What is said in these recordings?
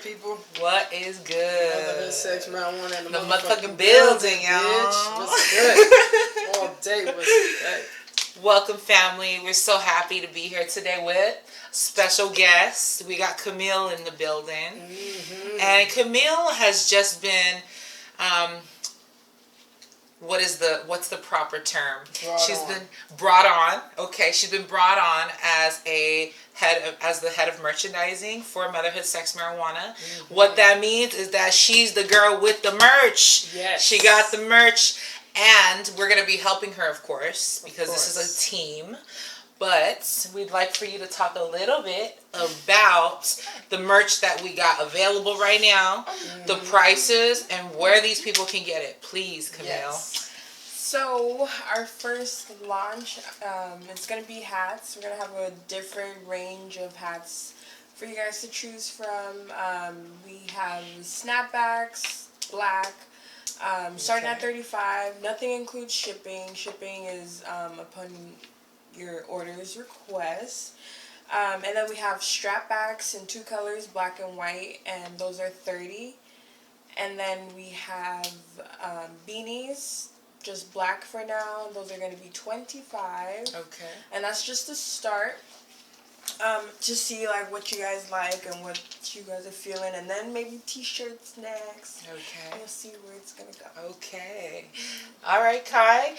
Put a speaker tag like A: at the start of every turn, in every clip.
A: good, people?
B: What is good?
A: Motherhood, sex, marijuana, and
B: the motherfucking building, y'all.
A: Bitch. What's good? All day was good.
B: Welcome, family. We're so happy to be here today with special guests. We got Camille in the building. Mm-hmm. And Camille has just been... what's the proper term? Been brought on. Okay, she's been brought on as the head of merchandising for Motherhood, Sex, Marijuana. Mm-hmm. What that means is that she's the girl with the merch.
A: Yes.
B: She got the merch, and we're gonna be helping her, of course, because this is a team. But we'd like for you to talk a little bit about the merch that we got available right now, the prices, and where these people can get it. Please, Camille.
C: Yes. So our first launch, it's going to be hats. We're going to have a different range of hats for you guys to choose from. We have snapbacks, black, starting at $35. Nothing includes shipping. Shipping is upon your order's request. And then we have strap backs in two colors, black and white, and those are $30. And then we have beanies, just black for now. Those are going to be $25.
B: Okay.
C: And that's just the start. To see like what you guys like and what you guys are feeling, and then maybe t-shirts next.
B: Okay.
C: We'll see where it's gonna go.
B: Okay. All right, Kai.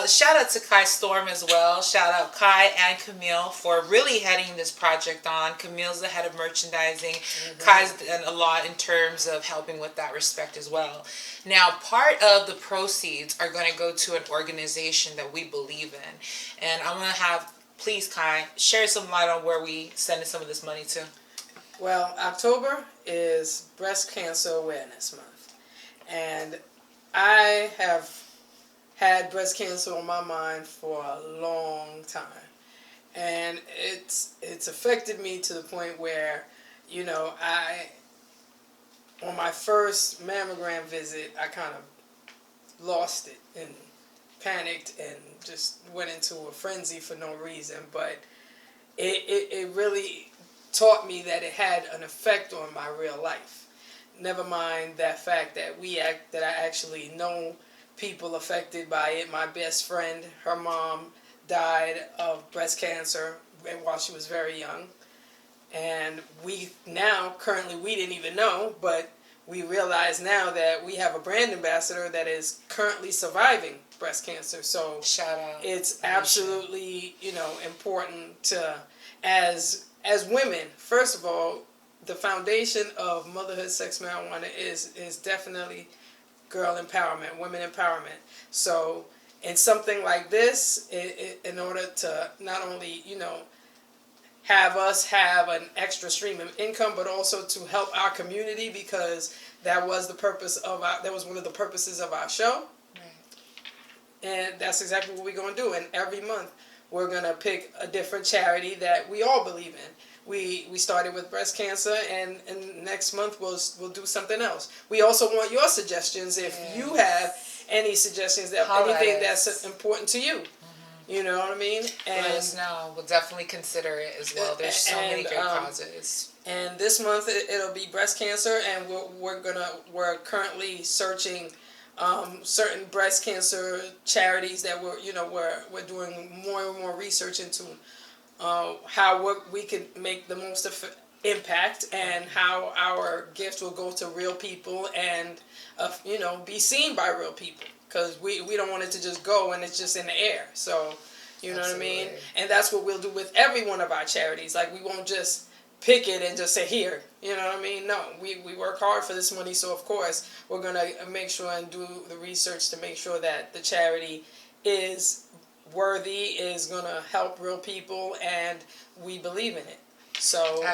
B: Shout out to Kai Storm as well. Shout out Kai and Camille for really heading this project on. Camille's the head of merchandising. Mm-hmm. Kai's done a lot in terms of helping with that respect as well. Now, part of the proceeds are going to go to an organization that we believe in, and I'm going to have. Please, Kai, share some light on where we sending some of this money to.
A: Well, October is Breast Cancer Awareness Month. And I have had breast cancer on my mind for a long time. And it's affected me to the point where, on my first mammogram visit, I kind of lost it and panicked and just went into a frenzy for no reason, but it really taught me that it had an effect on my real life. Never mind that fact that I actually know people affected by it. My best friend, her mom died of breast cancer while she was very young, and we didn't even know, but we realize now that we have a brand ambassador that is currently surviving breast cancer. So
B: shout out.
A: It's absolutely, important to, as women, first of all, the foundation of Motherhood, Sex, Marijuana is definitely girl empowerment, women empowerment. So in something like this, in order to not only, have us have an extra stream of income, but also to help our community, because that was one of the purposes of our show. Right. And that's exactly what we're going to do. And every month we're going to pick a different charity that we all believe in. We started with breast cancer, and next month we'll do something else. We also want your suggestions if you have any suggestions, anything that's important to you. You know what I mean?
B: And let us know. We'll definitely consider it as well. There's so many great causes. And
A: this month it'll be breast cancer, and we're currently searching certain breast cancer charities that we're doing more and more research into how we could make the most impact, and how our gifts will go to real people and be seen by real people. Because we don't want it to just go and it's just in the air. So, you know what I mean? And that's what we'll do with every one of our charities. Like, we won't just pick it and just say, here. You know what I mean? No, we work hard for this money. So, of course, we're going to make sure and do the research to make sure that the charity is worthy, is going to help real people, and we believe in it. So,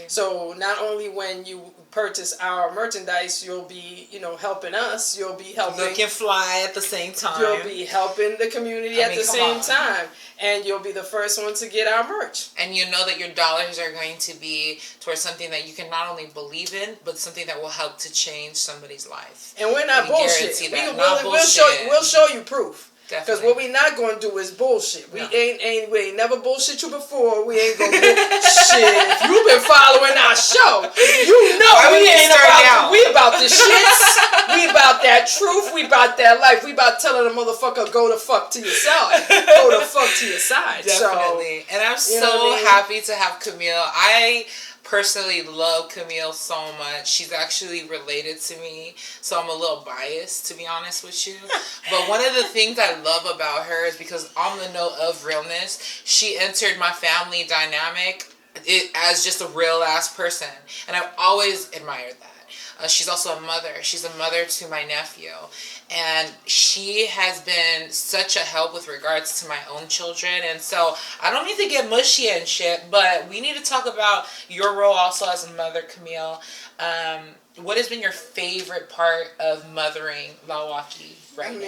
A: so not only when you purchase our merchandise, you'll be, helping us. You'll be helping.
B: Looking fly at the same time.
A: You'll be helping the community at the same time, and you'll be the first one to get our merch.
B: And you know that your dollars are going to be towards something that you can not only believe in, but something that will help to change somebody's life.
A: And we're not bullshit. We'll show you proof. Because what we not gonna do is bullshit. We ain't never bullshit you before. We ain't gonna bullshit. If you've been following our show, you know we about the shits. We about that truth. We about that life. We about telling a motherfucker go the fuck to your side. Go the fuck to your side.
B: Definitely.
A: So,
B: and I'm so happy to have Camille. I personally love Camille so much. She's actually related to me, so I'm a little biased, to be honest with you. But one of the things I love about her is because on the note of realness, she entered my family dynamic as just a real ass person, and I've always admired that. She's also a mother. She's a mother to my nephew. And she has been such a help with regards to my own children. And so I don't need to get mushy and shit, but we need to talk about your role also as a mother, Camille. What has been your favorite part of mothering Milwaukee right now?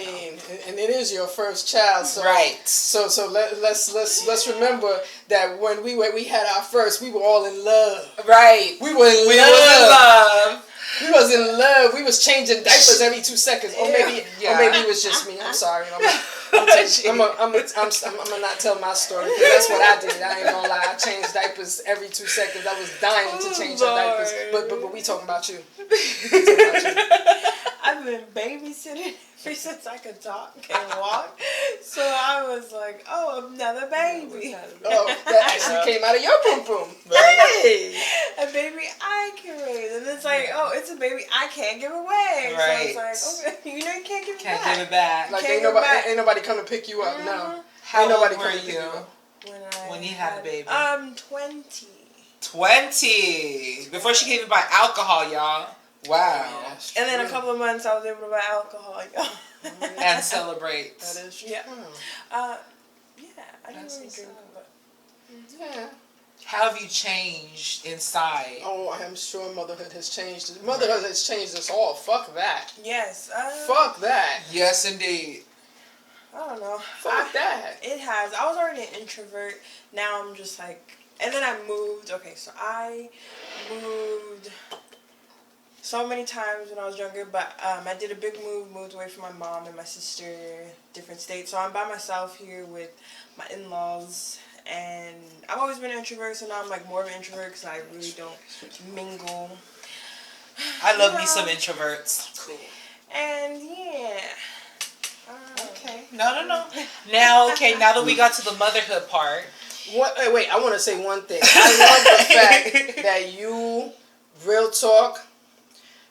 A: And it is your first child, so
B: right.
A: So let's remember that when we had our first, we were all in love.
B: Right.
A: We were in love. We was in love. We was changing diapers every 2 seconds, or maybe it was just me. I'm sorry. I'm gonna not tell my story because that's what I did. I ain't gonna lie. I changed diapers every 2 seconds. I was dying to change her diapers. But we talking about you.
C: I've been babysitting ever since I could talk and walk. So I was like, oh, another baby.
A: Oh, that actually came out of your boom boom.
C: Hey, a baby I can raise, and it's like, oh, it's a baby I can't give away.
B: Right.
C: So it's like, okay, you know, you can't give it back.
B: Can't give it back.
A: Like ain't nobody come to pick you up. No.
B: How
A: ain't nobody
B: old were
A: come to pick
B: you
A: you up.
B: when you had a baby?
C: 20.
B: 20. Before she came by alcohol, y'all. Wow.
A: Yeah,
C: and then a couple of months I was able to buy alcohol, y'all.
B: And celebrate.
A: That is true.
C: Yeah. I didn't really drink, but
A: yeah.
B: How have you changed inside?
A: Oh, I am sure motherhood has changed. Motherhood has changed us all. Fuck that.
C: yes.
A: Fuck that.
B: Yes, indeed.
C: I don't know.
A: Fuck that.
C: It has. I was already an introvert. Now I'm just like, and then I moved. Okay, so I moved so many times when I was younger, but I did a big moved away from my mom and my sister, different states. So I'm by myself here with my in-laws, and I've always been an introvert, so now I'm like more of an introvert because I really don't mingle.
B: I love me some introverts.
A: Cool.
C: And yeah.
B: Okay. No. Now that we got to the motherhood part.
A: Wait, I want to say one thing. I love the fact that you, real talk,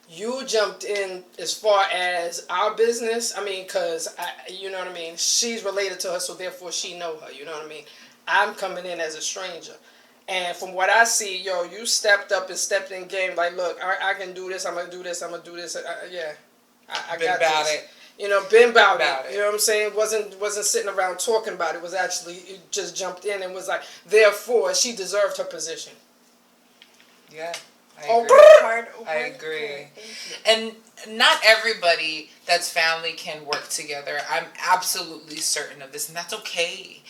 A: you jumped in as far as our business. I mean, because, you know what I mean? She's related to her, so therefore she know her. You know what I mean? I'm coming in as a stranger. And from what I see, you stepped up and stepped in game. Like, look, I can do this. I'm going to do this. I'm going to do this. I
B: Been
A: got
B: about
A: this.
B: it.
A: You know, been about it.
B: it.
A: You know what I'm saying? Wasn't sitting around talking about it. Was actually, it just jumped in and was like, therefore, she deserved her position.
B: Yeah.
C: I
B: agree. And not everybody that's family can work together. I'm absolutely certain of this, and that's okay.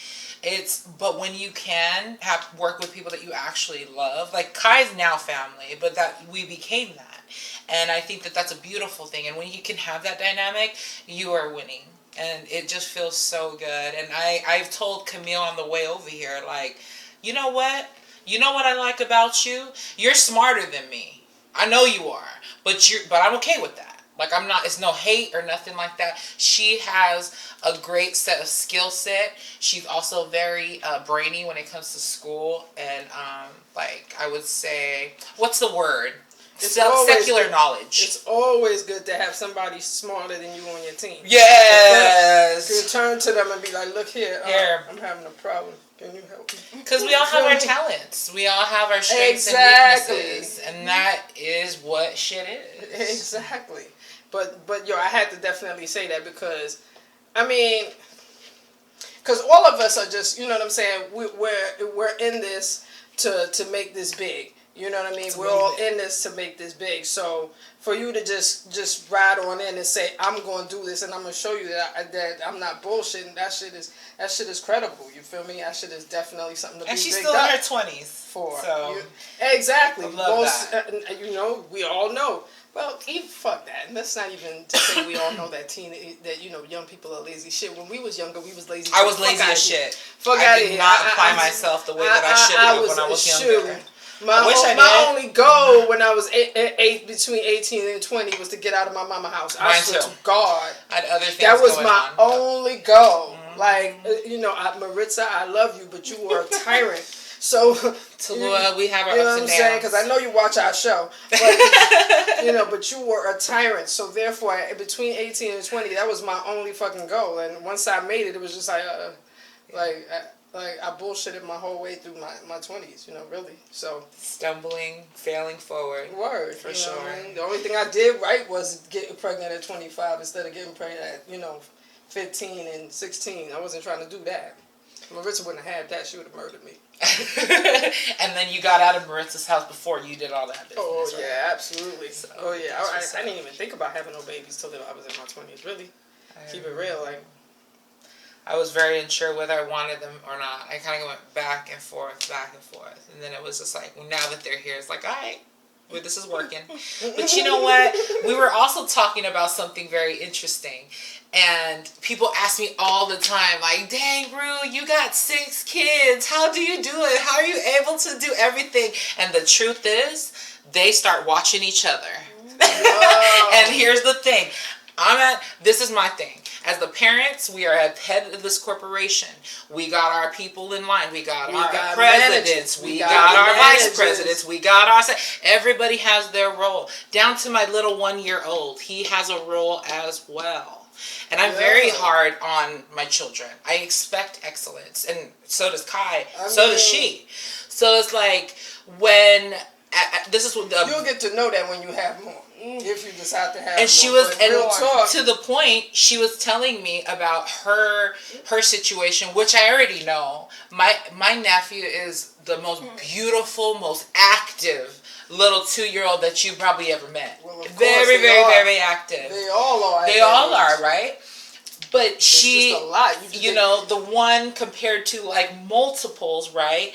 B: But when you can work with people that you actually love, like Kai's now family, but that we became that. And I think that that's a beautiful thing. And when you can have that dynamic, you are winning. And it just feels so good. And I've told Camille on the way over here, like, you know what? You know what I like about you? You're smarter than me. I know you are. But I'm okay with that. Like, I'm not, it's no hate or nothing like that. She has a great set of skill set. She's also very brainy when it comes to school. And, I would say, what's the word? Secular knowledge.
A: It's always good to have somebody smarter than you on your team.
B: Yes.
A: You can turn to them and be like, look here, I'm having a problem. Can you help me?
B: Because we all have our talents. We all have our strengths and weaknesses. And that is what shit is.
A: Exactly. But I had to definitely say that because, I mean, because all of us are just, you know what I'm saying, we're in this to make this big. You know what I mean? We're all in this to make this big. So for you to just ride on in and say, I'm going to do this and I'm going to show you that I'm not bullshitting, that shit is credible. You feel me? That shit is definitely something to be big up.
B: And she's still in her 20s.
A: For.
B: So
A: Exactly.
B: I love that.
A: You know, we all know Well, even fuck that. And that's not even to say we all know that young people are lazy. Shit, when we was younger, we was lazy.
B: I was lazy as shit.
A: Fuck
B: I
A: out of
B: did
A: here.
B: not apply myself the way that I should have when I was younger.
A: My only goal when I was between 18 and 20 was to get out of my mama house. I swear to God.
B: I had other things
A: that was
B: going
A: my
B: on.
A: only goal. Like, Maritza, I love you, but you were a tyrant. So,
B: Tallulah, we have our
A: you know
B: ups
A: what I'm
B: and
A: saying?
B: downs.
A: Because I know you watch our show. But, but you were a tyrant. So, therefore, between 18 and 20, that was my only fucking goal. And once I made it, it was just like I bullshitted my whole way through my 20s, really. So
B: stumbling, failing forward.
A: Word,
B: for sure.
A: I mean? The only thing I did right was get pregnant at 25 instead of getting pregnant at 15 and 16. I wasn't trying to do that. Maritza wouldn't have had that. She would have murdered me.
B: And then you got out of Maritza's house before you did all that business.
A: Oh,
B: right?
A: yeah, absolutely.
B: So,
A: I didn't even think about having no babies till I was in my 20s, really. Keep it real, like.
B: I was very unsure whether I wanted them or not. I kind of went back and forth. And then it was just like, well, now that they're here, it's like, all right, well, this is working. But you know what? We were also talking about something very interesting. And people ask me all the time, like, dang, Rue, you got 6 kids. How do you do it? How are you able to do everything? And the truth is, they start watching each other. And here's the thing. This is my thing. As the parents, we are at the head of this corporation. We got our people in line. We got our presidents. We got our vice presidents. We got our... Everybody has their role. Down to my little 1-year-old. He has a role as well. And I'm very hard on my children. I expect excellence. And so does Kai. So does she. So it's like when... this is what
A: you'll get to know that when you have more. If you decide to have
B: and
A: more.
B: She was,
A: and
B: to the point, she was telling me about her situation, which I already know. My nephew is the most beautiful, most active little 2-year-old that you probably ever met.
A: Well, of course
B: very, very, very active.
A: They all are.
B: They all are, right? But she,
A: just a lot.
B: The one compared to like multiples, right?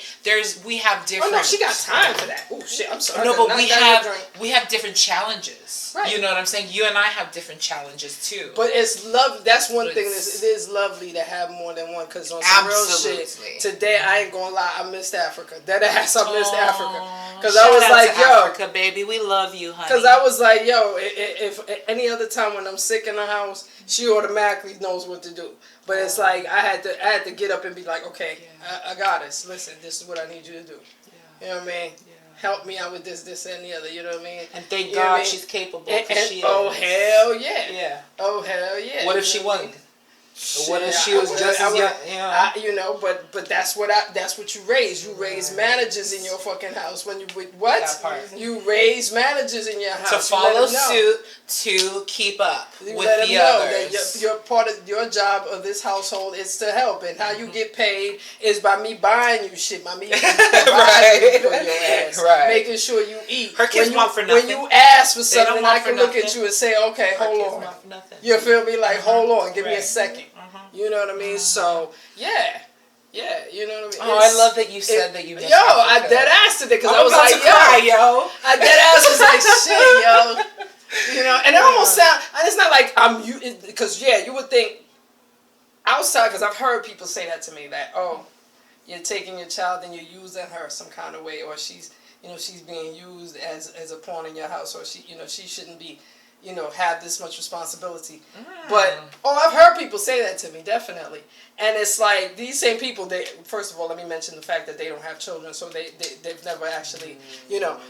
B: We have different.
A: Oh no, she got time for that. Oh shit, I'm sorry.
B: No, but we have different challenges. Right. You know what I'm saying? You and I have different challenges too.
A: But it's love. That's one thing. It is lovely to have more than one. Cause on some real shit, today I ain't gonna lie. I missed Africa. That ass, I missed Africa. Cause I was like,
B: Africa, baby, we love you, honey.
A: Cause I was like, if any other time when I'm sick in the house, she automatically knows what to do. But it's like I had to get up and be like, okay, I got this. Listen, this is what I need you to do. You know what I mean? Help me out with this, and the other. You know what I mean?
B: And thank God she's capable. She is.
A: Oh hell yeah!
B: Yeah.
A: Oh hell yeah!
B: What if she wasn't? What if she was just as young?
A: But that's what you raise. You raise managers in your fucking house. When you you raise managers in your house
B: to follow suit to keep up with the others.
A: That you're part of your job of this household is to help, and how you get paid is by me buying you shit, by me providing for your ass, making sure you eat.
B: Her kids want for nothing.
A: When you ask for something, I can look at you and say, okay, hold on. You feel me? Like, hold on, give me a second. You know what I mean? So, yeah, you know what I mean?
B: Oh, I love that you said that you missed
A: I dead assed it because I was like, I dead ass was like, shit, yo. You know, and it almost sound, and it's not like because you would think, outside, because I've heard people say that to me, that, oh, you're taking your child and you're using her some kind of way, or she's being used as a pawn in your house, or she shouldn't be, have this much responsibility. But, I've heard people say that to me, definitely. And it's like, these same people, first of all, let me mention the fact that they don't have children, so they've never actually,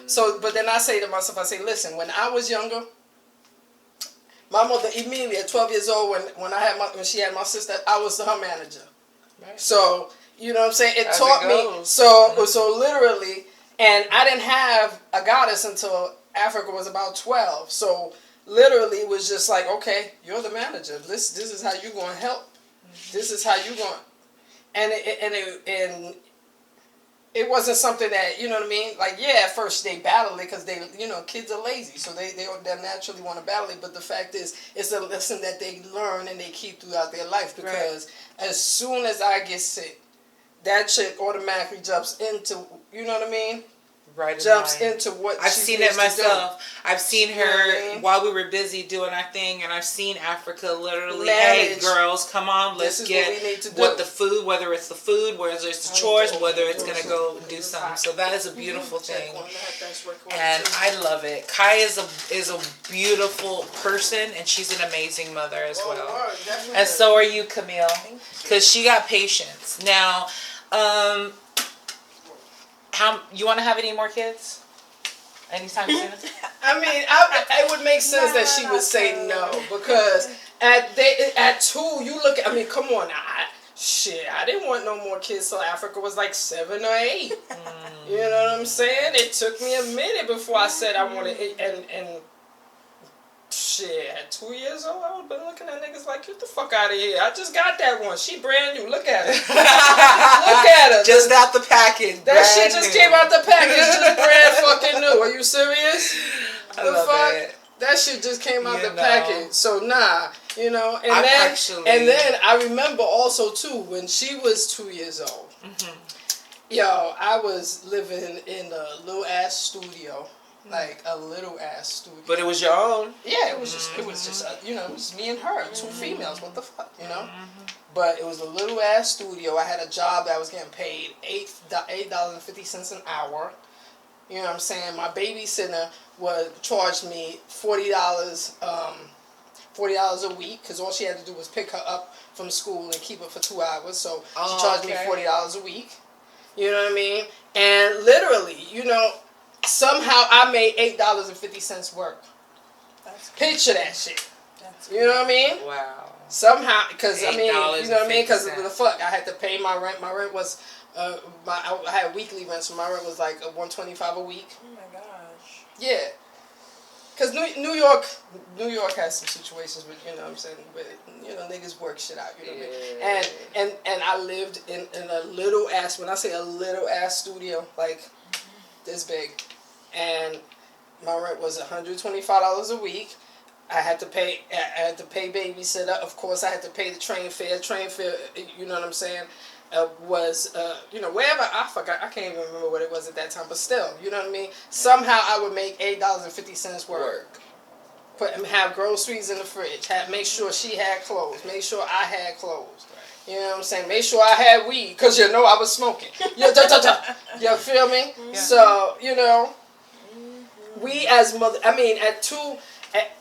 A: So, but then I say to myself, listen, when I was younger, my mother immediately at 12 years old, when she had my sister, I was her manager. Right. So, you know what I'm saying? It taught me, so literally, and I didn't have a goddess until Africa was about 12, so literally it was just like, okay, you're the manager. This is how you're going to help. This is how you're going. And it wasn't something that, you know what I mean? Like, at first they battle it because kids are lazy. So they naturally want to battle it. But the fact is, it's a lesson that they learn and they keep throughout their life. Because as soon as I get sick, that chick automatically jumps into, you know what I mean?
B: right in
A: jumps
B: line.
A: into what
B: I've
A: she's
B: seen it
A: supposed to do.
B: myself. I've seen
A: You know
B: her
A: what I mean?
B: while we were busy doing our thing, and I've seen Africa literally.
A: Manage.
B: Hey, girls, come on, let's
A: This is
B: get
A: what we need to do.
B: what the food, whether it's the food, whether it's the chores, whether it's gonna go do something. So that is a beautiful thing, and I love it. Kai is a beautiful person, and she's an amazing mother as well. And so are you, Camille, because she got patience. Now, how you want to have any more kids? Anytime soon?
A: I mean, it would make sense that she would say no, because at 2, you look at, I mean, come on, I didn't want no more kids till Africa was like 7 or 8. You know what I'm saying? It took me a minute before I said I wanted it, and shit, at 2 years old, I would have been looking at niggas like, get the fuck out of here. I just got that one. She brand new. Look at her. Look at her.
B: Just out the package.
A: That shit just came out the package. Just brand fucking new. Are you serious?
B: I love it.
A: That shit just came out the
B: know.
A: package. So nah, you know. And then I remember also too when she was 2 years old. Yo, I was living in a little ass studio. Like a little ass studio.
B: But it was your own.
A: Yeah, it was just you know, it was me and her, 2 females. What the fuck, you know? But it was a little ass studio. I had a job that I was getting paid $8.50 an hour. You know what I'm saying? My babysitter charged me $40 a week, because all she had to do was pick her up from school and keep her for 2 hours. So she charged me $40 a week. You know what I mean? And literally, you know, somehow I made $8.50 work. Picture that shit. You know what I mean?
B: Wow.
A: Somehow, because I mean, you know what I mean? Because
B: $8.50.
A: the fuck, I had to pay my rent. My rent was, I had weekly rent, so my rent was like $125 a week.
C: Oh my gosh.
A: Yeah. Because New York has some situations with, you know what I'm saying, but, you know, niggas work shit out, you know what I mean? And I lived in a little ass, when I say a little ass studio, like this big, and my rent was $125 a week. I had to pay babysitter. Of course, I had to pay the train fare. Train fare, you know what I'm saying, was, you know, wherever, I forgot, I can't even remember what it was at that time, but still, you know what I mean? Somehow I would make $8.50 work. Have groceries in the fridge. Make sure she had clothes. Make sure I had clothes. You know what I'm saying? Make sure I had weed, because you know I was smoking. You feel me? Yeah. So, you know, we as mother, I mean,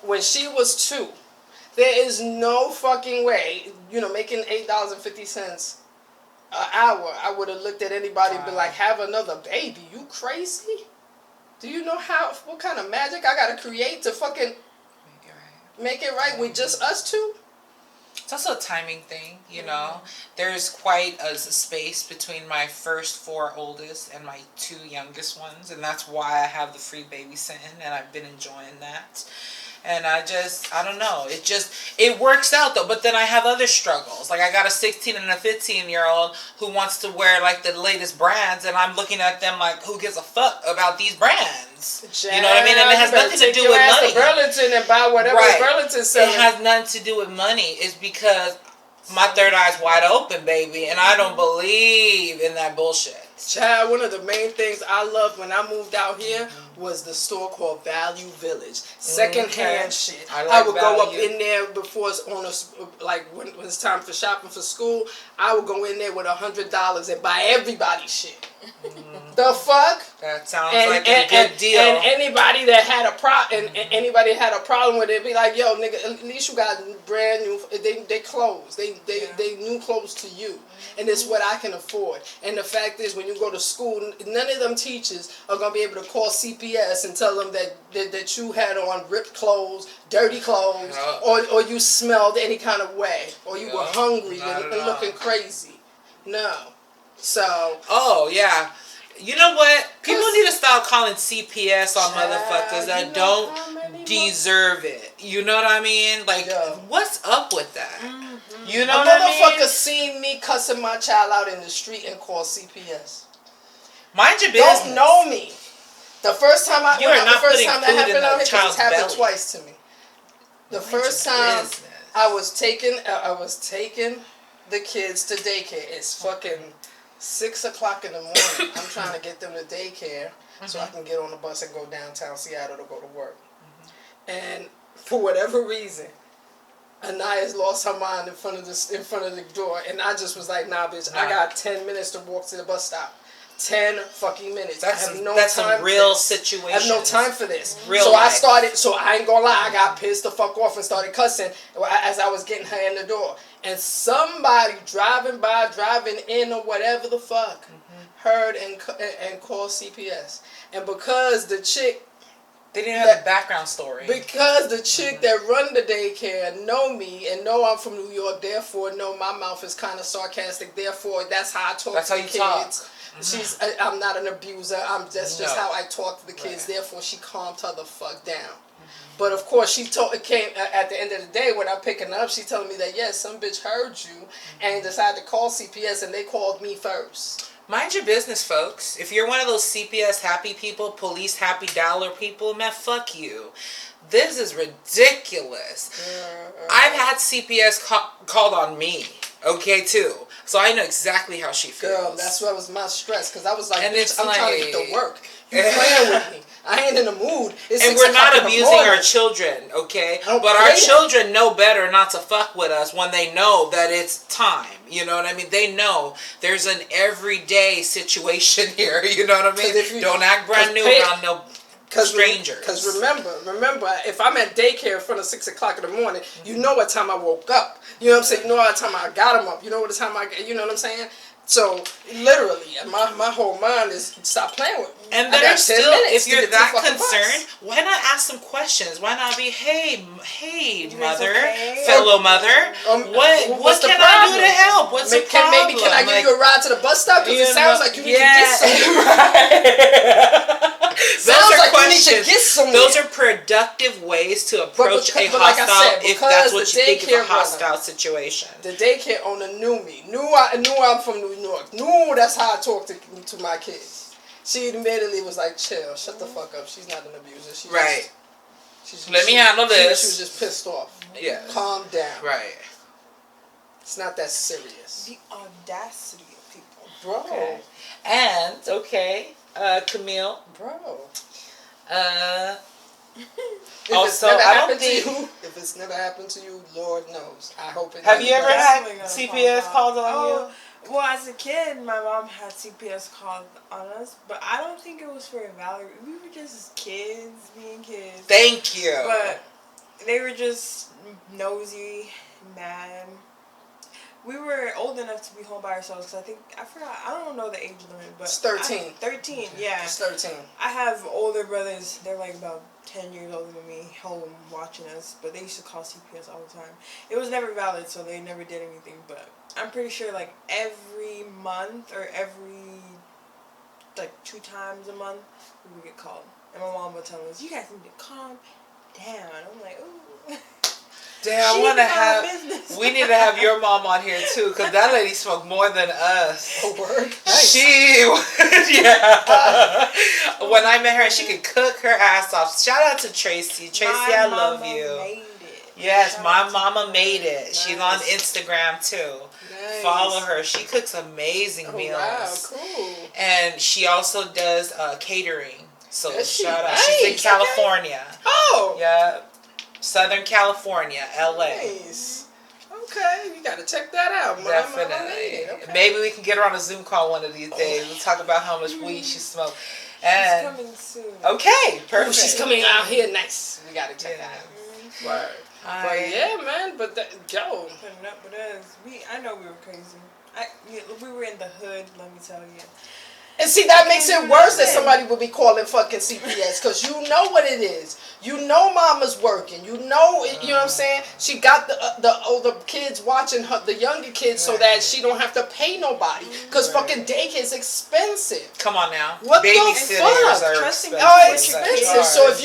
A: when she was 2, there is no fucking way, you know, making $8.50 an hour, I would have looked at anybody and be like, have another baby? You crazy? Do you know what kind of magic I gotta create to fucking make it right with just us 2?
B: It's also a timing thing, you know. There's quite a space between my first 4 oldest and my 2 youngest ones, and that's why I have the free babysitting, and I've been enjoying that. And I don't know. It works out though. But then I have other struggles. Like I got a 16 and a 15-year-old who wants to wear like the latest brands, and I'm looking at them like, who gives a fuck about these brands? You know what I mean? And it has nothing to do with money.
A: Burlington and buy whatever Burlington selling.
B: It has nothing to do with money. It's because my third eye's wide open, baby, and I don't believe in that bullshit.
A: Child, one of the main things I loved when I moved out here was the store called Value Village. Secondhand shit. I would go up in there before it's on like when it's time for shopping for school. I would go in there with $100 and buy everybody's shit. The fuck?
B: That sounds like a good deal.
A: And anybody that had a problem with it, be like, yo, nigga, at least you got brand new. They clothes. They new clothes to you, and it's what I can afford. And the fact is, when you go to school, none of them teachers are gonna be able to call CPS and tell them that you had on ripped clothes, dirty clothes, or you smelled any kind of way, or you were hungry and looking crazy. No. So.
B: Oh yeah. You know what? People need to stop calling CPS on motherfuckers that don't deserve it. You know what I mean? Like, what's up with that? You know what I mean?
A: A motherfucker seen me cussing my child out in the street and call CPS.
B: Mind your business.
A: Don't know me. The first time that happened out here, because it's happened twice to me. The first time I was taking the kids to daycare. It's fucking 6 o'clock in the morning. I'm trying to get them to daycare. so I can get on the bus and go downtown Seattle to go to work. And for whatever reason, Anaya's lost her mind in front of the door, and I just was like, nah, bitch, I got 10 minutes to walk to the bus stop. 10 fucking minutes.
B: That's
A: I have no
B: that's
A: time
B: some real
A: for this.
B: situation.
A: I have no time for this.
B: Real
A: so
B: life.
A: I ain't gonna lie, I got pissed the fuck off and started cussing as I was getting her in the door. And somebody driving in or whatever the fuck heard and called CPS. And because the chick,
B: they didn't have the background story.
A: because the chick that run the daycare know me and know I'm from New York, therefore know my mouth is kind of sarcastic, therefore that's how I talk
B: that's
A: to
B: how
A: the
B: you
A: kids.
B: talk.
A: I'm not an abuser. That's just
B: No.
A: how I talk to the kids.
B: Right.
A: Therefore, she calmed her the fuck down. But of course, it came at the end of the day when I'm picking her up. She telling me that yes, some bitch heard you and decided to call CPS, and they called me first.
B: Mind your business, folks. If you're one of those CPS happy people, police happy dollar people, man, fuck you. This is ridiculous. I've had CPS called on me, okay, too. So I know exactly how she feels.
A: Girl, that's what was my stress, because I was like,
B: and
A: bitch,
B: I'm
A: trying to get to work. You playing with me. I ain't in the mood. It's
B: and we're not abusing our children, okay? But our children know better not to fuck with us when they know that it's time. You know what I mean? They know there's an everyday situation here. You know what I mean? Don't act brand new around no strangers.
A: Because remember, if I'm at daycare in front of 6 o'clock in the morning, you know what time I woke up. You know what I'm saying? You know what time I got him up. You know what time you know what I'm saying? So literally, my whole mind is stop playing with me.
B: And then still, if you're that concerned, why not ask some questions? Why not be, hey mother, fellow mother, what can I do to help? What's the problem?
A: Maybe can I give you a ride to the bus stop? Because it sounds like you need to get somewhere. Sounds like you need to get somewhere.
B: Those are productive ways to approach a hostile, if that's what you think is a hostile situation.
A: The daycare owner knew me. Knew I'm from New York. Knew that's how I talk to my kids. She immediately was like, chill, shut the fuck up. She's not an abuser. Let me handle this. She was just pissed off.
B: Yeah.
A: Calm down.
B: Right.
A: It's not that serious.
C: The audacity of people.
A: Bro.
B: Okay. And, Camille.
A: Bro.
B: Also, I don't think...
A: If it's never happened to you, Lord knows. I hope it
B: Have you ever had CPS called on you?
C: Well, as a kid, my mom had CPS called on us, but I don't think it was for Valerie. We were just kids, being kids.
B: Thank you.
C: But they were just nosy, mad. We were old enough to be home by ourselves, because I forgot, I don't know the age limit, but...
A: It's 13.
C: 13, yeah.
A: It's 13.
C: I have older brothers, they're like about 10 years older than me, home watching us, but they used to call CPS all the time. It was never valid, so they never did anything, but I'm pretty sure like every month or every like 2 times a month we would get called. And my mom would tell us, you guys need to calm down. I'm like, ooh.
B: Damn, we need to have your mom on here too, because that lady smoked more than us.
A: Oh, word? Nice.
B: Yeah. When I met her, she could cook her ass off. Shout out to Tracy. Tracy, I love you.
C: Made it.
B: Yes, my mama made it. Nice. She's on Instagram too.
A: Nice.
B: Follow her. She cooks amazing meals.
A: Wow, cool.
B: And she also does catering. So shout out.
A: Nice.
B: She's in California.
A: Okay. Oh.
B: Yeah. Southern California, LA.
A: Nice. Okay, you gotta check that out.
B: Definitely. Okay. Maybe we can get her on a Zoom call one of these days. We'll talk about how much weed she smoked.
C: And she's coming soon.
B: Okay, perfect.
A: Ooh, she's coming out here. Nice. We gotta check that out. Word. But yeah, man. But yo,
C: putting up with us. I know we were crazy. We were in the hood. Let me tell you.
A: And see, that makes it worse that somebody would be calling fucking CPS, because you know what it is. You know mama's working. You know what I'm saying? She got the older kids watching her, the younger kids, so that she don't have to pay nobody. Because fucking daycare is expensive.
B: Come on now.
A: What
B: Babysitters
A: are
B: expensive.
A: Oh, expensive. So if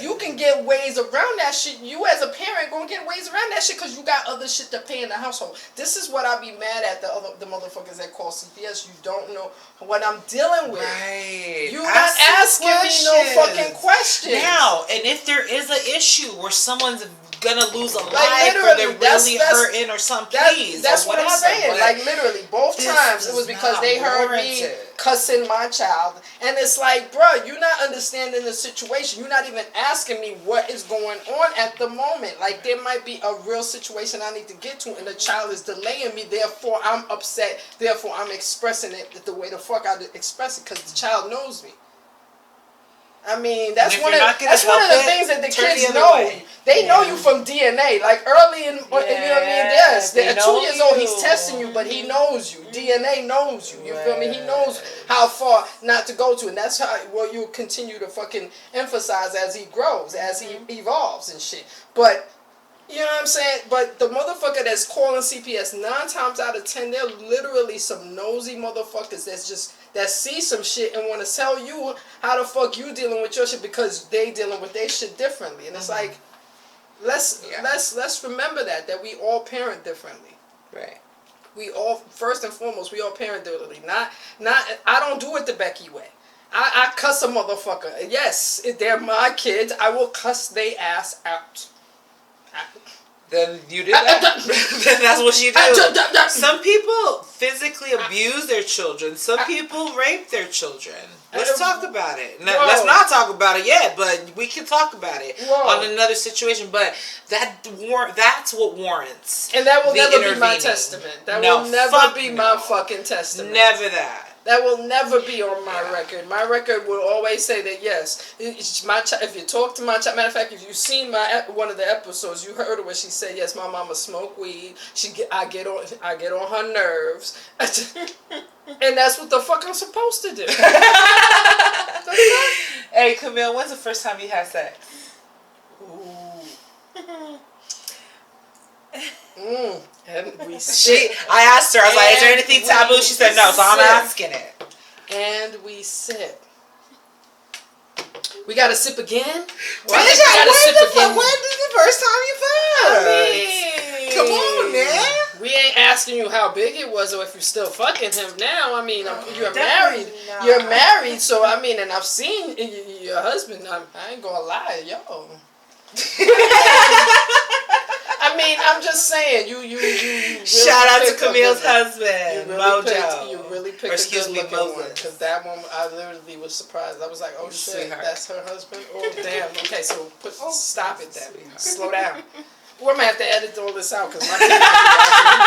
A: you can get ways around that shit, you as a parent gonna get ways around that shit, because you got other shit to pay in the household. This is what I be mad at the motherfuckers that call CPS. You don't know what I'm dealing with.
B: Right.
A: You're not asking me no fucking question.
B: Now, and if there is an issue where someone's gonna lose a life or
A: literally,
B: they're really hurting or something.
A: That's what I'm saying. Like literally, both times it was because they heard me
B: warranted.
A: cussing my child, and it's like, bro, you're not understanding the situation. You're not even asking me what is going on at the moment. Like there might be a real situation I need to get to, and the child is delaying me. Therefore, I'm upset. Therefore, I'm expressing it the way the fuck I express it because the child knows me. I mean, that's one of the things that the kids know. They know you from DNA. Like early in, you know what I mean? Yes, at 2 years old, he's testing you, but he knows you. DNA knows you. You feel me? He knows how far not to go to, and that's how you continue to fucking emphasize as he grows, as he evolves and shit. But you know what I'm saying? But the motherfucker that's calling CPS 9 times out of 10, they're literally some nosy motherfuckers that see some shit and want to tell you how the fuck you dealing with your shit because they dealing with their shit differently. And it's like, let's remember that we all parent differently.
B: Right.
A: We all, first and foremost, we all parent differently. Not I don't do it the Becky way. I cuss a motherfucker. Yes, if they're my kids, I will cuss they ass out.
B: Then you did that. Then that's what you do. Some people physically abuse their children. Some people rape their children. Let's talk about it. Let's not talk about it yet, but we can talk about it on another situation. But that's what warrants.
A: And that will never be my testament. That will never be my fucking testament.
B: Never that.
A: That will never be on my record. My record will always say that yes, it's my if you talk to my child. Matter of fact, if you've seen one of the episodes, you heard her where she said, "Yes, my mama smoke weed. I get on her nerves," and that's what the fuck I'm supposed to do.
B: Hey, Camille, when's the first time you had sex?
A: And we
B: I asked her, I was like, is there anything taboo? She said no, so I'm asking it.
A: And we sip. We gotta sip again?
B: When did the first time you fucked? Come on, man.
A: We ain't asking you how big it was or if you're still fucking him now. I mean, you're married.
C: Not.
A: You're married, so I mean, and I've seen your husband. I ain't gonna lie, yo. I mean, I'm just saying, you really
B: shout out to Camille's husband, Mojo.
A: You really picked a good looking one, because that one, I literally was surprised. I was like, oh shit, that's her husband? Oh damn, okay, so stop it then. Slow down. We're going to have to edit all this out, because my kid might be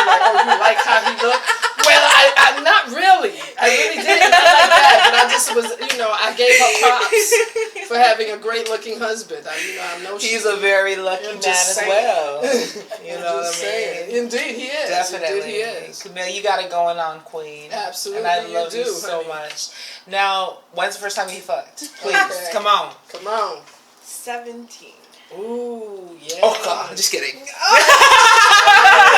A: like, oh, you like how he looked? Well, I not really. I really didn't like that, but I just was, I gave her props for having a great looking husband. I know
B: he's a very lucky man as well. You know what I mean?
A: Indeed, he is.
B: Definitely.
A: Indeed, he is.
B: Camille, you got it going on, queen.
A: Absolutely,
B: and I love you so much. Now, when's the first time you fucked? Please, come on.
C: 17.
A: Ooh, yeah.
B: Oh God, just kidding.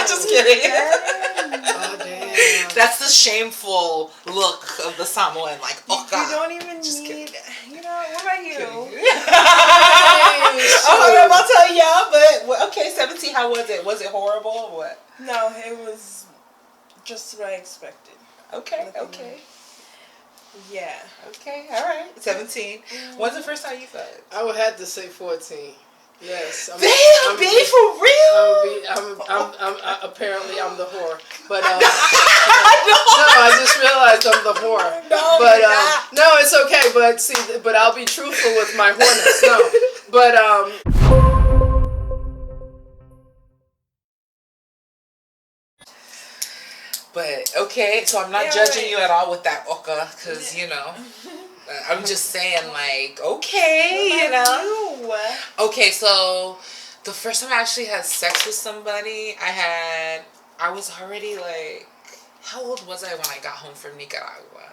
B: Just kidding.
A: Oh damn.
B: That's the shameful look of the Samoan, like, oh God.
C: You don't even need. What about you?
B: I'm about to tell y'all, but okay, 17. How was it? Was it horrible or what?
C: No, it was just what I expected.
B: Okay.
C: Yeah.
B: Okay. All right. 17. When's the first time you fucked?
A: I would have to say 14. Yes.
B: Damn, baby, for real?
A: Apparently I'm the whore. But no, I just realized I'm the whore. No, it's okay. But see, but I'll be truthful with my whoreness. No, but
B: But okay, so I'm not judging you at all with that oka, because I'm just saying, like, okay, Okay, so the first time I actually had sex with somebody, I was already like, how old was I when I got home from Nicaragua?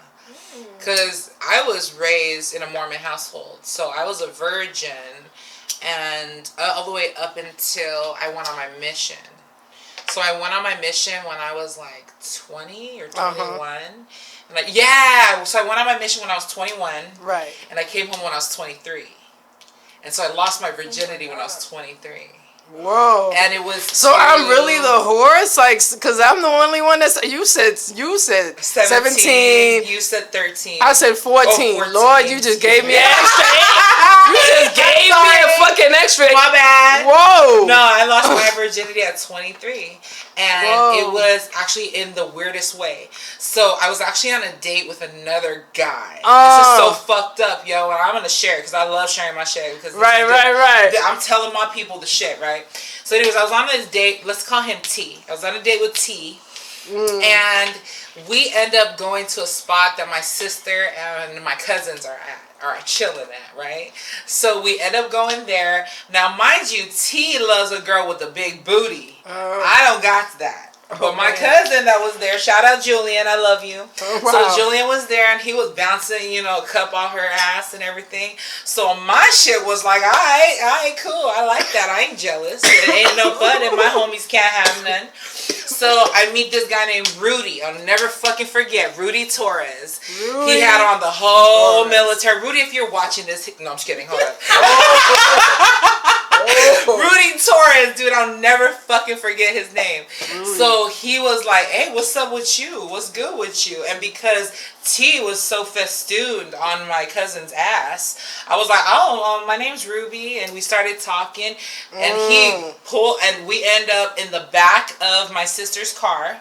B: Because I was raised in a Mormon household, so I was a virgin, and all the way up until I went on my mission. So I went on my mission when I was like 20 or 21. And so I went on my mission when I was 21.
A: Right.
B: And I came home when I was 23. And so I lost my virginity when I was 23.
A: Whoa.
B: And it was
A: so I'm really the whore? It's like, because I'm the only one that's, you said 17.
B: You said 13.
A: I said 14. 14. Lord, you just gave me an extra 8. just gave me a fucking X-ray.
B: My bad.
A: Whoa.
B: No, I lost my virginity at 23. And
A: Whoa.
B: it was actually in the weirdest way. So I was actually on a date with another guy. This is so fucked up, yo. And I'm going to share it because I love sharing my shit. Because
A: Right.
B: I'm telling my people the shit, right? So anyways, I was on this date. Let's call him T. I was on a date with T. And we end up going to a spot that my sister and my cousins are chilling at, right? So we end up going there. Now, mind you, T loves a girl with a big booty. I don't got that. But my cousin that was there, shout out Julian, I love you.
A: Oh, wow.
B: So Julian was there and he was bouncing, you know, a cup on her ass and everything. So my shit was like, all right, cool. I like that. I ain't jealous. It ain't no fun and my homies can't have none. So I meet this guy named Rudy. I'll never fucking forget. Rudy Torres. He had on the whole military. Rudy, if you're watching this, no, I'm just kidding. Hold up. Rudy Torres, dude, I'll never fucking forget his name. So he was like, hey, what's up with you? What's good with you? And because T was so festooned on my cousin's ass, I was like, oh, my name's Ruby. And we started talking. And he pulled, and we end up in the back of my sister's car.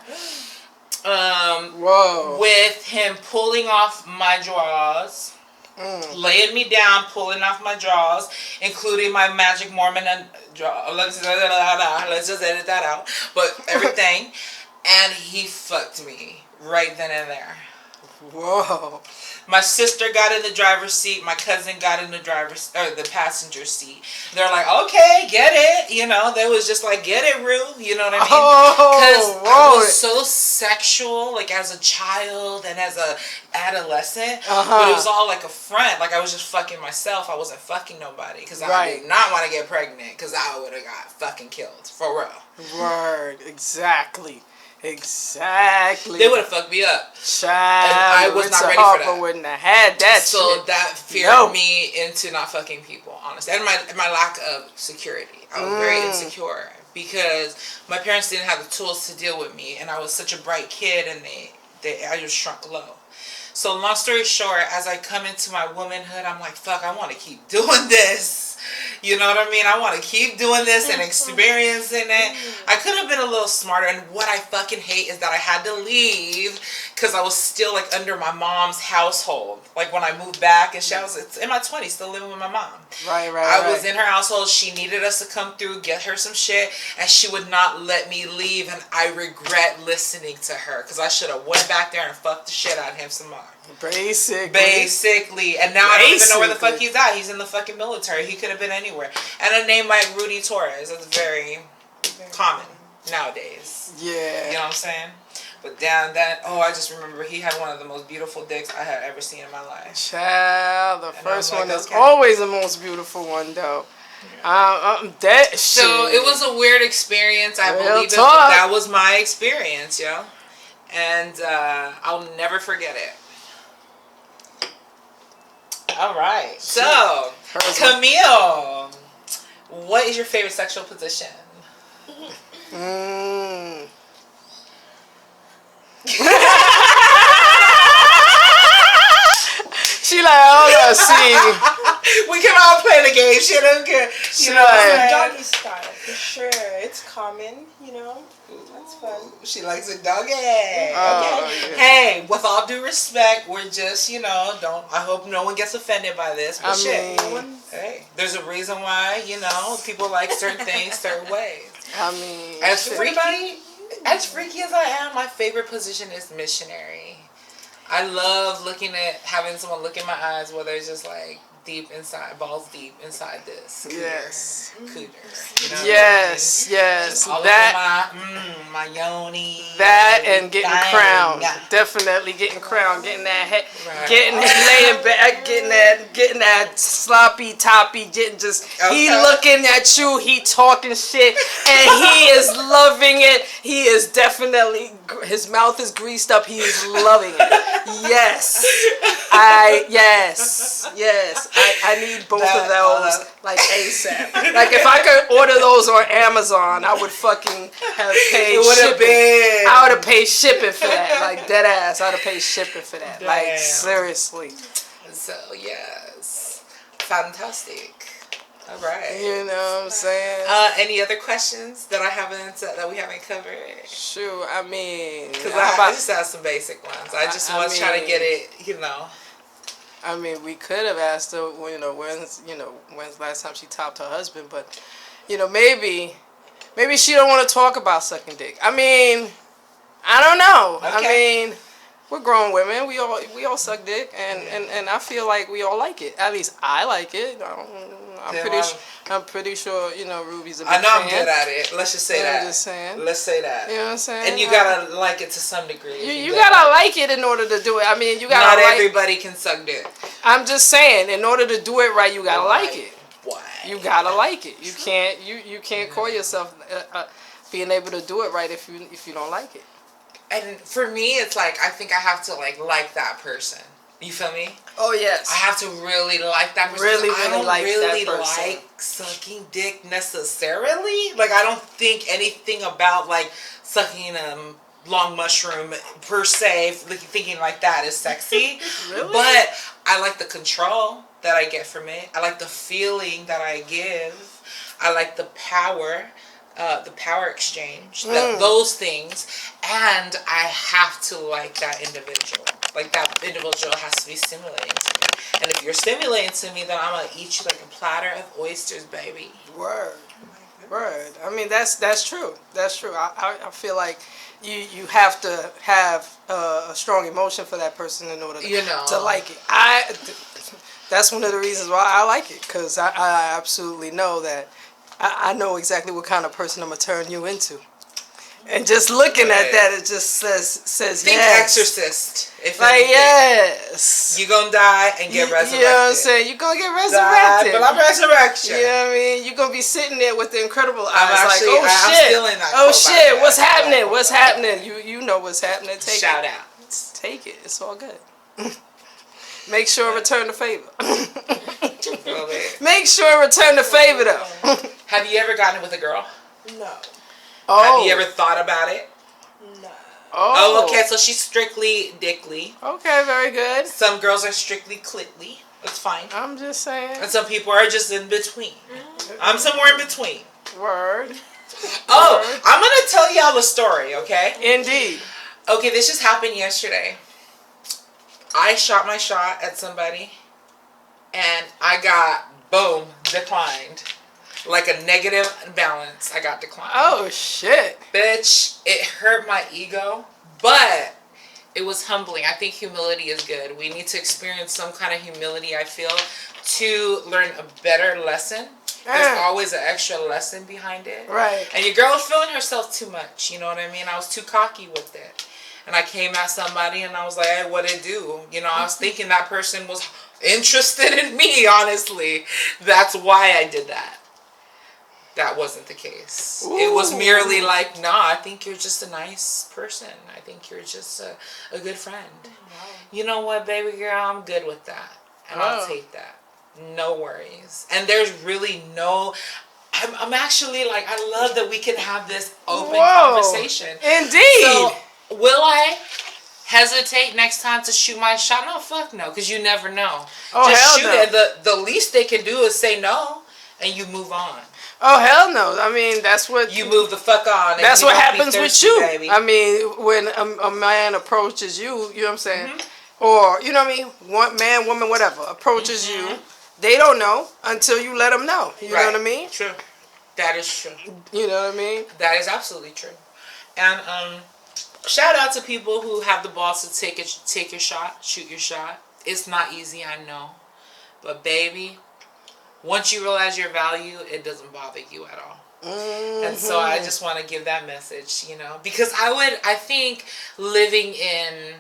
B: With him pulling off my drawers. Laying me down, pulling off my drawers, including my Magic Mormon and let's just edit that out. But everything, and he fucked me right then and there.
A: Whoa.
B: My sister got in the driver's seat. My cousin got in the the passenger seat. They're like, okay, get it. You know, they was just like, get it, Rue. You know what I mean? Because I was so sexual, like as a child and as a adolescent. But it was all like a front. Like I was just fucking myself. I wasn't fucking nobody. Because I did not want to get pregnant. Because I would have got fucking killed. For real.
A: Word. Exactly. They
B: would have fucked me up.
A: Child,
B: and I was not ready for that.
A: Wouldn't have had that
B: so
A: shit.
B: That feared me into not fucking people, honestly. And my lack of security. I was very insecure because my parents didn't have the tools to deal with me, and I was such a bright kid, and I just shrunk low. So long story short, as I come into my womanhood, I'm like, fuck, I want to keep doing this. You know what I mean? I want to keep doing this and experiencing it. I could have been a little smarter. And what I fucking hate is that I had to leave because I was still like under my mom's household. Like when I moved back and I was in my 20s still living with my mom.
A: Right.
B: I was in her household. She needed us to come through, get her some shit. And she would not let me leave. And I regret listening to her because I should have went back there and fucked the shit out of him some more. Basically. And now I don't even know where the fuck he's at. He's in the fucking military. He could have been anywhere. And a name like Rudy Torres. That's very common nowadays.
A: Yeah.
B: You know what I'm saying? But down that, I just remember he had one of the most beautiful dicks I had ever seen in my life.
A: Child, the first one is always the most beautiful one, though. That shit.
B: So it was a weird experience. I believe it, but that was my experience, yo. And I'll never forget it. All right. So, Camille, what is your favorite sexual position?
A: She like, let's see.
B: We can all play the game. She don't care.
C: She like doggy style for sure. It's common, you know. That's fun.
B: She likes a doggy. Okay. Yeah. Hey, with all due respect, we're just, I hope no one gets offended by this. But hey, there's a reason why, people like certain things certain ways. As freaky as I am, my favorite position is missionary. I love having someone look in my eyes, whether it's just like deep inside, balls deep inside this.
A: Yes.
B: Cooter.
A: Yes.
B: All that my yoni.
A: That and getting crowned. Definitely getting crowned. Getting that head, laying back, getting that sloppy toppy, he looking at you, he talking shit, and he is loving it. He is definitely, his mouth is greased up, he is loving it. Yes. I need both of those like ASAP. Like if I could order those on Amazon, I would fucking have paid shipping. I would have paid shipping for that. Like dead ass. I would have paid shipping for that. Like seriously.
B: So yes. Fantastic. All right.
A: You know what I'm saying?
B: Any other questions that we haven't covered?
A: Shoot, I mean,
B: Because I just asked some basic ones. I just was trying to get it,
A: I mean, we could have asked her, when's the last time she topped her husband, but, maybe she don't want to talk about sucking dick. I mean, I don't know.
B: Okay.
A: I mean, we're grown women. We all suck dick, and I feel like we all like it. At least I like it. I'm pretty sure Ruby's a big fan.
B: I know I'm good at it. Let's just say that.
A: I'm just saying.
B: Let's say that.
A: You know what I'm saying?
B: And you gotta like it to some degree.
A: You gotta like it in order to do it. I mean, you gotta.
B: Not everybody can suck dick.
A: I'm just saying, in order to do it right, you gotta like it.
B: Why?
A: You gotta like it. You can't call yourself being able to do it right if you don't like it.
B: And for me, it's like I think I have to like that person. You feel me?
A: Oh yes.
B: I have to really like that person.
A: Really
B: I don't
A: like
B: really
A: that person.
B: like sucking dick necessarily. Like I don't think anything about like sucking a long mushroom per se, thinking like that is sexy.
A: Really?
B: But I like the control that I get from it. I like the feeling that I give. I like the power exchange, those things, and I have to like that individual. Like that individual has to be stimulating to me. And if you're stimulating to me, then I'm gonna eat you like a platter of oysters, baby.
A: Word. I mean, that's true. That's true. I feel like you have to have a strong emotion for that person in order to like it. That's one of the reasons why I like it, because I absolutely know that I know exactly what kind of person I'm gonna turn you into. And just looking at that, it just says
B: Think
A: yes.
B: Exorcist. If
A: like
B: anything.
A: Yes.
B: You gonna die and get resurrected.
A: You know what I'm saying? You gonna get resurrected.
B: But I'm resurrection.
A: You know what I mean? You gonna be sitting there with the incredible eyes,
B: I'm stealing that
A: oh
B: quote
A: shit!
B: back.
A: What's happening? What's happening? You know what's happening?
B: Shout out.
A: Take it. It's all good. Make sure return the favor. Make sure return the favor though.
B: Have you ever gotten it with a girl?
C: No.
A: Oh.
B: Have you ever thought about it?
C: No.
B: Oh, okay. So she's strictly dickly.
A: Okay, very good.
B: Some girls are strictly clitly. That's fine.
A: I'm just saying.
B: And some people are just in between. I'm somewhere in between.
A: Word.
B: Oh,
A: Word.
B: I'm gonna tell y'all a story, okay?
A: Indeed.
B: Okay, this just happened yesterday. I shot my shot at somebody, and I got, boom, declined. Like a negative balance, I got declined.
A: Oh, shit.
B: Bitch, it hurt my ego, but it was humbling. I think humility is good. We need to experience some kind of humility, I feel, to learn a better lesson. There's always an extra lesson behind it.
A: Right.
B: And your girl was feeling herself too much, you know what I mean? I was too cocky with it. And I came at somebody and I was like, hey, what'd it do? You know, I was thinking that person was interested in me, honestly. That's why I did that. That wasn't the case. Ooh. It was merely like, nah, I think you're just a nice person. I think you're just a good friend. Wow. You know what, baby girl? I'm good with that. And I'll take that. No worries. And there's really no... I'm actually like, I love that we can have this open conversation.
A: Indeed.
B: So, will I hesitate next time to shoot my shot? No, fuck no, because you never know.
A: Oh,
B: just
A: hell
B: shoot
A: no.
B: it. The least they can do is say no, and you move on.
A: Oh, hell no. I mean, that's what...
B: You move the fuck on.
A: That's what happens
B: thirsty,
A: with you.
B: Baby.
A: I mean, when a man approaches you, you know what I'm saying? Mm-hmm. Or, you know what I mean? One man, woman, whatever, approaches you. They don't know until you let them know. You know what I mean?
B: True. That is true.
A: You know what I mean?
B: That is absolutely true. And shout out to people who have the balls to take your shot, shoot your shot. It's not easy, I know. But baby, once you realize your value, it doesn't bother you at all. Mm-hmm. And so I just want to give that message, you know. Because I think living in,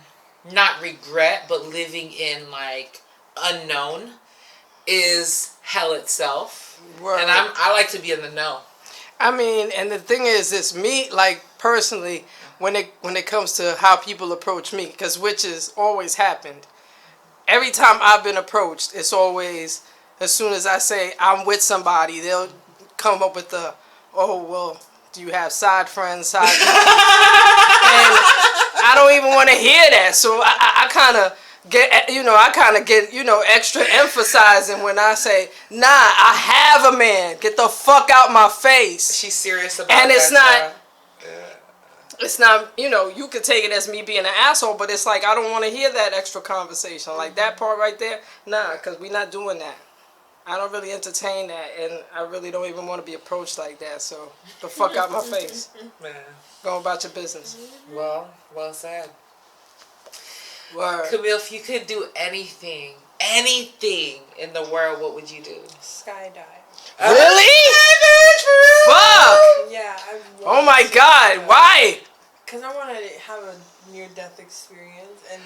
B: not regret, but living in like unknown is hell itself. Word. And I like to be in the know.
A: I mean, and the thing is, it's me, like, personally, when it comes to how people approach me, because which has always happened. Every time I've been approached, it's always, as soon as I say I'm with somebody, they'll come up with the, oh, well, do you have side friends, side people? And I don't even want to hear that. So I kind of I kind of get, extra emphasizing when I say, nah, I have a man. Get the fuck out my face.
B: She's serious about
A: And it's
B: that.
A: it's not, you could take it as me being an asshole, but it's like, I don't want to hear that extra conversation. Like that part right there, nah, because we're not doing that. I don't really entertain that, and I really don't even want to be approached like that, so the fuck out my face.
B: Man.
A: Go about your business.
B: Well said.
A: Word.
B: Camille, if you could do anything in the world, what would you do?
C: Skydive.
A: Really? Fuck!
C: Yeah.
A: Oh my god, why?
C: Because I want to have a near-death experience, and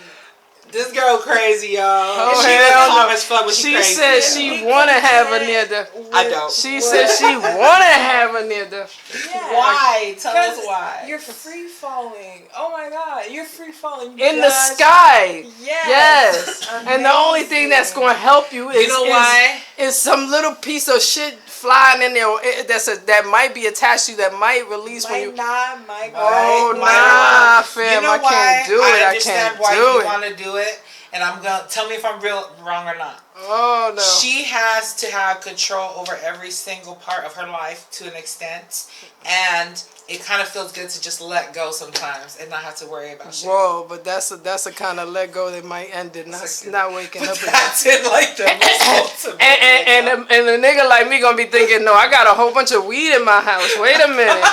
B: This girl crazy, y'all.
A: Oh,
B: she
A: hell
B: calm
A: no.
B: as fuck, but
A: She
B: crazy.
A: said she wanna have a near death.
B: I don't.
A: She said she wanna have a near death.
C: yeah.
B: Why? Tell us
C: Because
B: why.
C: you're free falling. Oh my god, you're free falling.
A: In the sky.
C: Yes.
A: Yes. And the only thing that's gonna help you is,
B: You know why?
A: is some little piece of shit flying in there that might be attached to you, that might release when you.
C: Might
A: Oh,
B: Might-
A: nah, fam,
B: You know
A: I can't do it.
B: I
A: I
B: understand
A: can't
B: why
A: do
B: you
A: it.
B: want to do it, and I'm gonna tell me if I'm wrong or not.
A: Oh no.
B: She has to have control over every single part of her life to an extent, and it kind of feels good to just let go sometimes and not have to worry about shit.
A: Whoa, but that's a kind of let go that might end it, not waking up.
B: That's it, like the most ultimate.
A: And the nigga like me gonna be thinking, no, I got a whole bunch of weed in my house. Wait a minute.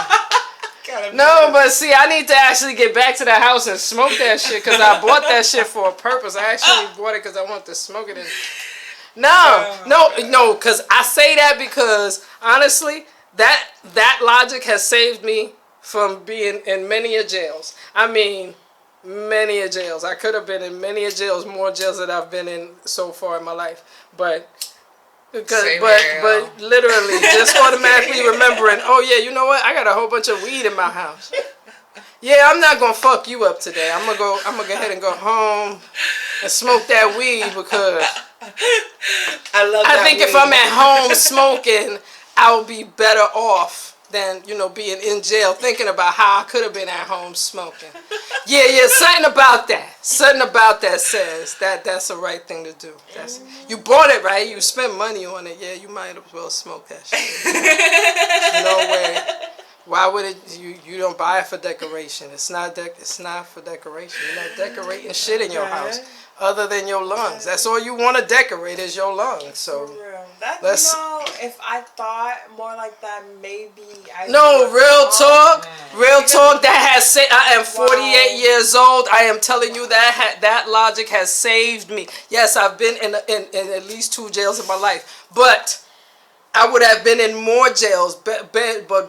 A: No, but see, I need to actually get back to the house and smoke that shit because I bought that shit for a purpose. I actually bought it because I wanted to smoke it. No, because I say that because honestly, that logic has saved me from being in many a jails. I mean, many a jails. I could have been in many a jails, more jails that I've been in so far in my life, but literally just automatically remembering, oh yeah, you know what? I got a whole bunch of weed in my house. Yeah, I'm not gonna fuck you up today. I'm gonna go ahead and go home and smoke that weed because I think if I'm at home smoking, I'll be better off than, being in jail thinking about how I could have been at home smoking. Yeah, something about that says that's the right thing to do. You bought it, right? You spent money on it. Yeah, you might as well smoke that shit. No way. Why would it? You don't buy it for decoration. It's not for decoration. You're not decorating shit in your house other than your lungs. That's all you want to decorate is your lungs. So
C: if I thought more like that, maybe
A: real talk. That has saved. I am 48 years old. I am telling you that logic has saved me. Yes, I've been in at least 2 jails in my life, but I would have been in more jails, but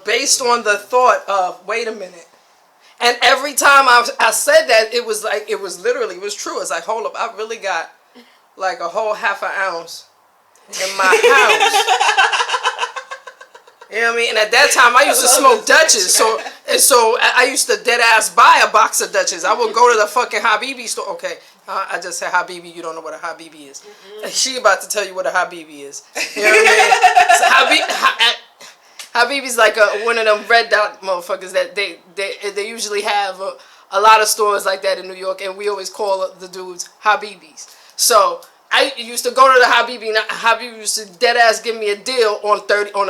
A: based on the thought of, wait a minute. And every time I said that, it was true. It's like, hold up, I really got like a whole half an ounce in my house. You know what I mean? And at that time, I used to smoke Dutches. So I used to dead ass buy a box of Dutches. I would go to the fucking Habibi store. Okay, I just said Habibi. You don't know what a Habibi is. She about to tell you what a Habibi is. You know what I mean? So Habibi's like one of them red dot motherfuckers that they usually have a lot of stores like that in New York, and we always call the dudes Habibis. So I used to go to the Habibi, and Habibi used to dead ass give me a deal on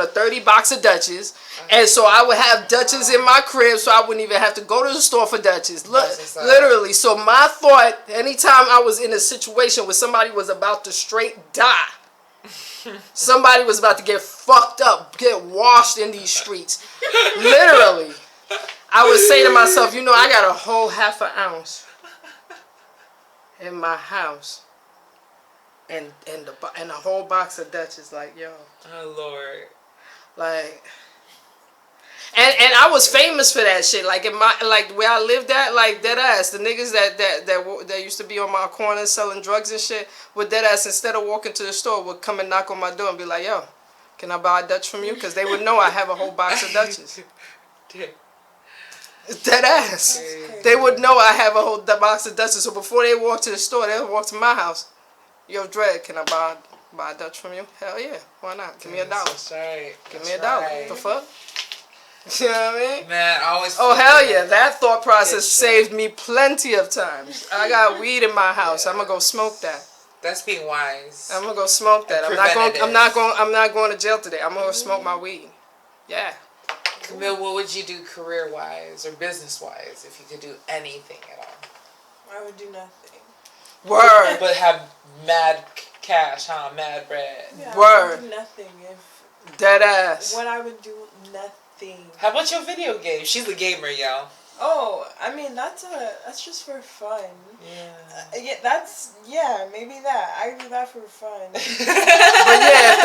A: a 30 box of Dutches, and so I would have Dutches in my crib, so I wouldn't even have to go to the store for Dutches. Literally. So my thought, anytime I was in a situation where somebody was about to straight die, somebody was about to get fucked up, get washed in these streets, literally, I would say to myself, I got a whole half an ounce in my house. And a whole box of Dutches, like, yo.
B: Oh Lord.
A: Like, and I was famous for that shit. Like where I lived at, like dead ass. The niggas that used to be on my corner selling drugs and shit, with dead ass, instead of walking to the store, would come and knock on my door and be like, yo, can I buy a Dutch from you? Because they would know I have a whole box of Dutches. Dead ass. They would know I have a whole box of Dutches. So before they walk to the store, they would walk to my house. Yo, Dred, can I buy a Dutch from you? Hell yeah, why not? Give me $1.
B: That's right.
A: Give me $1. What the fuck? You know what I mean?
B: Man, I always.
A: Oh hell yeah! That thought process saved me plenty of times. I got weed in my house. I'm gonna go smoke that.
B: That's being wise.
A: I'm gonna go smoke that. I'm not going to jail today. I'm gonna go smoke my weed. Yeah.
B: Camille, what would you do career-wise or business-wise if you could do anything at all?
C: I would do nothing.
A: Word.
B: But have mad cash, huh? Mad bread.
C: Yeah,
A: Word.
C: I would do nothing. If
A: Dead ass.
C: what I would do, nothing.
B: How about your video game? She's a gamer, y'all.
C: Oh, I mean that's just for fun.
B: Yeah.
C: Maybe that. I do that for fun.
A: But yeah,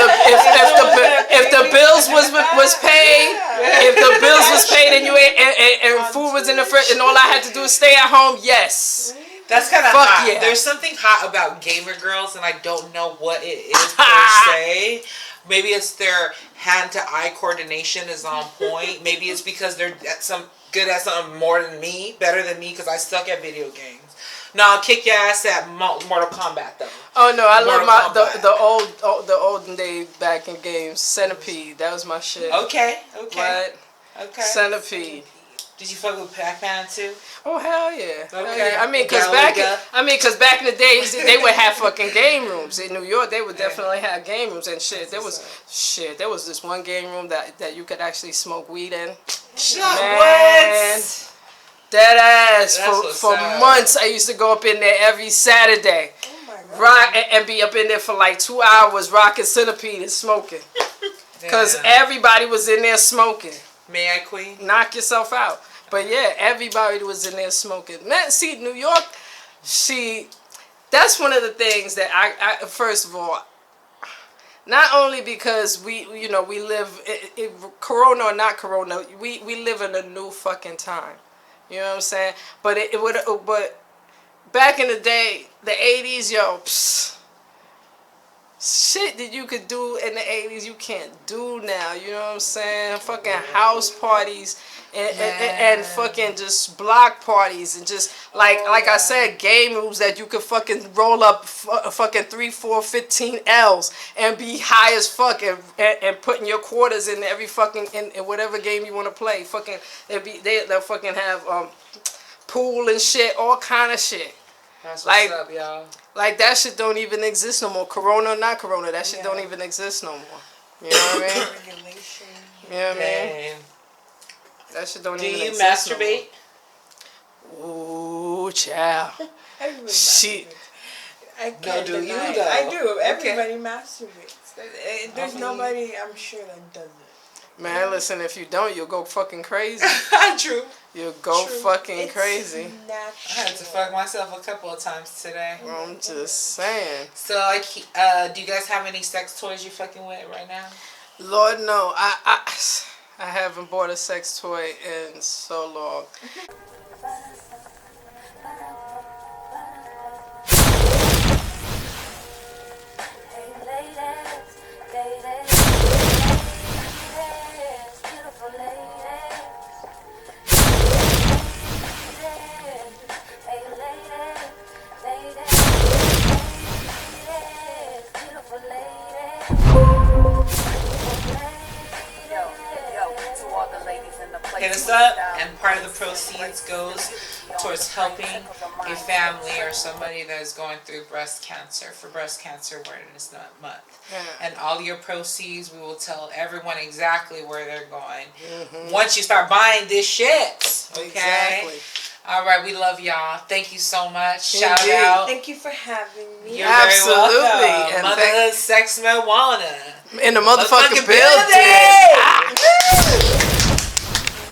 A: if the bills was paid, if the bills was paid and you ate and food was in the fridge and all I had to do is stay at home, yes.
B: That's kind of
A: Fuck
B: hot.
A: yeah.
B: There's something hot about gamer girls, and I don't know what it is per se. Maybe it's their hand-to-eye coordination is on point. Maybe it's because they're good at something more than me, better than me, because I suck at video games. No, I'll kick your ass at Mortal Kombat though.
A: Oh no, I
B: Mortal
A: love the olden day back in games. Centipede, that was my shit.
B: Okay.
A: What?
B: Okay.
A: Centipede.
B: Did you fuck with Pac-Man too?
A: Oh hell yeah!
B: Okay.
A: Hell yeah. I mean, cause back in the days they would have fucking game rooms in New York. They would definitely have game rooms and shit. There was this one game room that you could actually smoke weed in.
B: Shut
A: Man,
B: what?
A: Dead ass for
B: sad.
A: months. I used to go up in there every Saturday, rock and be up in there for like 2 hours, rocking Centipede and smoking. Cause everybody was in there smoking.
B: May I, Queen?
A: Knock yourself out. But yeah, everybody was in there smoking. Man, see, New York, that's one of the things that I first of all, not only because we live, Corona or not Corona, we live in a new fucking time. You know what I'm saying? But but back in the day, the 80s, yo, shit that you could do in the 80s you can't do now. You know what I'm saying? Fucking house parties and fucking just block parties and just like I said, game rooms that you could fucking roll up fucking 3, 4, 15 L's and be high as fuck and putting your quarters in every fucking in whatever game you want to play. Fucking they'll fucking have pool and shit, all kind of shit.
B: That's what's up, y'all.
A: Like that shit don't even exist no more. Corona or not Corona, that shit don't even exist no more. You know what I mean?
C: Regulation.
A: You know what I mean? That shit don't even exist.
B: Do you masturbate?
A: No more. Ooh, child.
C: Everybody
A: Shit.
C: masturbates. I can't
B: do you,
C: deny it.
B: though?
C: I do.
B: Okay.
C: Everybody masturbates. There's nobody, I'm sure, that doesn't.
A: Man, listen, if you don't, you'll go fucking crazy.
B: True.
A: You'll go fucking
C: It's
A: crazy.
C: Natural.
B: I had to fuck myself a couple of times today.
A: I'm just saying.
B: So, do you guys have any sex toys you fucking with right now?
A: Lord, no. I haven't bought a sex toy in so long.
B: Hit us up, and part of the proceeds goes towards helping a family or somebody that is going through breast cancer for Breast Cancer Awareness Month.
A: Yeah.
B: And all your proceeds, we will tell everyone exactly where they're going once you start buying this shit. Okay.
A: Exactly.
B: All right, we love y'all. Thank you so much.
A: Indeed.
B: Shout out.
C: Thank you for having me.
B: You're
A: Absolutely.
B: very welcome.
A: And
B: Motherhood Sex Marijuana
A: in the motherfucking building.
B: building.